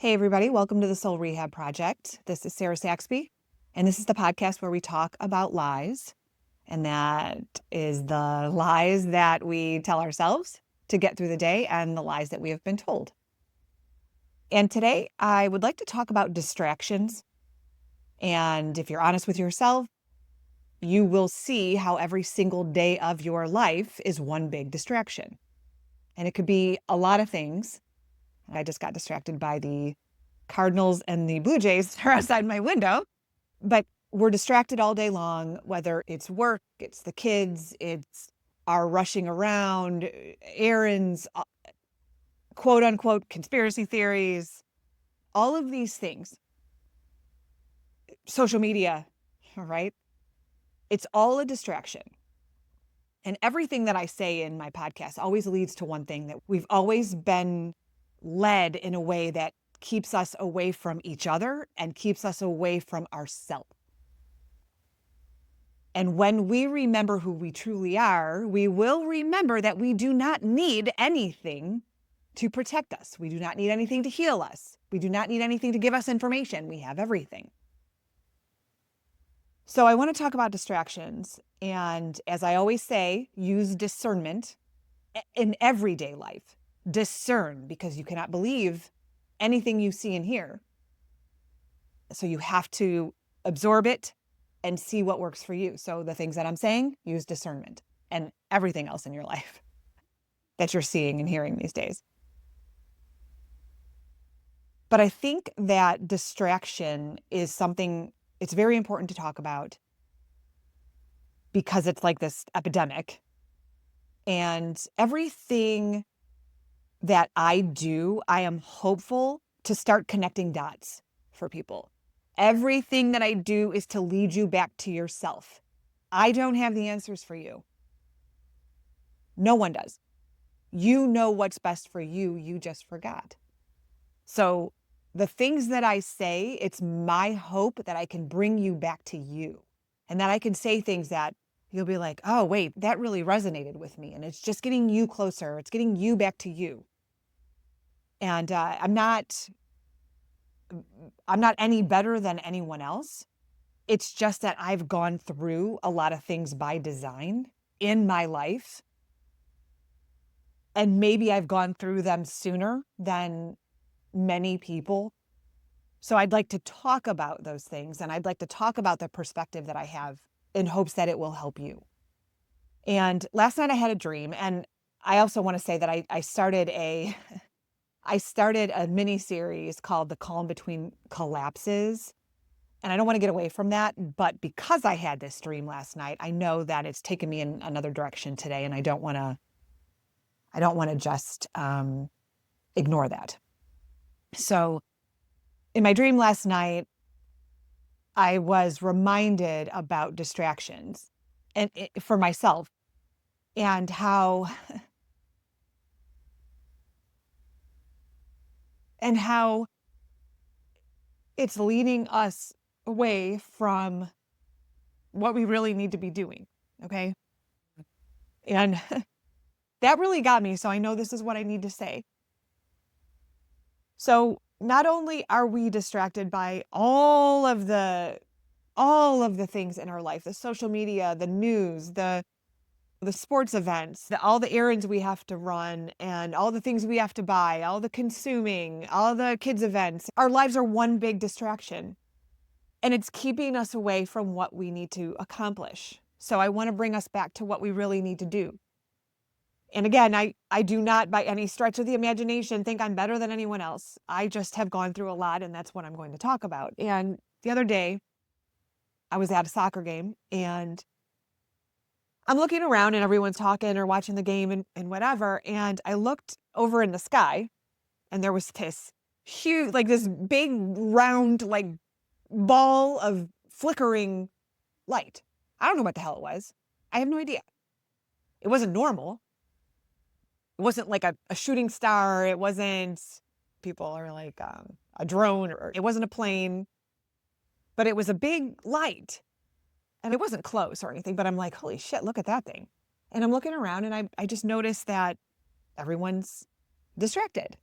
Hey, everybody. Welcome to the Soul Rehab Project. This is Sarah Saxby, and this is the podcast where we talk about lies. And that is the lies that we tell ourselves to get through the day and the lies that we have been told. And today I would like to talk about distractions. And if you're honest with yourself, you will see how every single day of your life is one big distraction. And it could be a lot of things. I just got distracted by the Cardinals and the Blue Jays are outside my window, but we're distracted all day long, whether it's work, it's the kids, it's our rushing around, errands, quote unquote, conspiracy theories, all of these things, social media, right? It's all a distraction. And everything that I say in my podcast always leads to one thing, that we've always been led in a way that keeps us away from each other and keeps us away from ourselves. And when we remember who we truly are, we will remember that we do not need anything to protect us. We do not need anything to heal us. We do not need anything to give us information. We have everything. So I want to talk about distractions. And as I always say, use discernment in everyday life. Discern, because you cannot believe anything you see and hear. So you have to absorb it and see what works for you. So the things that I'm saying, use discernment, and everything else in your life that you're seeing and hearing these days. But I think that distraction is something, it's very important to talk about because it's like this epidemic. And everything that I do, I am hopeful to start connecting dots for people. Everything that I do is to lead you back to yourself. I don't have the answers for you. No one does. You know what's best for you. You just forgot. So the things that I say, it's my hope that I can bring you back to you, and that I can say things that you'll be like, oh, wait, that really resonated with me. And it's just getting you closer. It's getting you back to you. And I'm not any better than anyone else. It's just that I've gone through a lot of things by design in my life. And maybe I've gone through them sooner than many people. So I'd like to talk about those things, and I'd like to talk about the perspective that I have in hopes that it will help you. And last night I had a dream, and I also want to say that I started a mini series called The Calm Between Collapses. And I don't want to get away from that, but because I had this dream last night, I know that it's taken me in another direction today, and I don't want to just ignore that. So in my dream last night, I was reminded about distractions and for myself, and how it's leading us away from what we really need to be doing. Okay. And that really got me. So I know this is what I need to say. So not only are we distracted by all of the things in our life, the social media, the news, the sports events, all the errands we have to run, and all the things we have to buy, all the consuming, all the kids' events. Our lives are one big distraction, and it's keeping us away from what we need to accomplish. So I want to bring us back to what we really need to do. And again, I do not by any stretch of the imagination think I'm better than anyone else. I just have gone through a lot, and that's what I'm going to talk about. And the other day, I was at a soccer game, and I'm looking around and everyone's talking or watching the game and whatever. And I looked over in the sky, and there was this huge, like this big round, like ball of flickering light. I don't know what the hell it was. I have no idea. It wasn't normal. It wasn't like a shooting star. It wasn't, people are like a drone, or it wasn't a plane, but it was a big light. And it wasn't close or anything, but I'm like, holy shit, look at that thing. And I'm looking around, and I just noticed that everyone's distracted.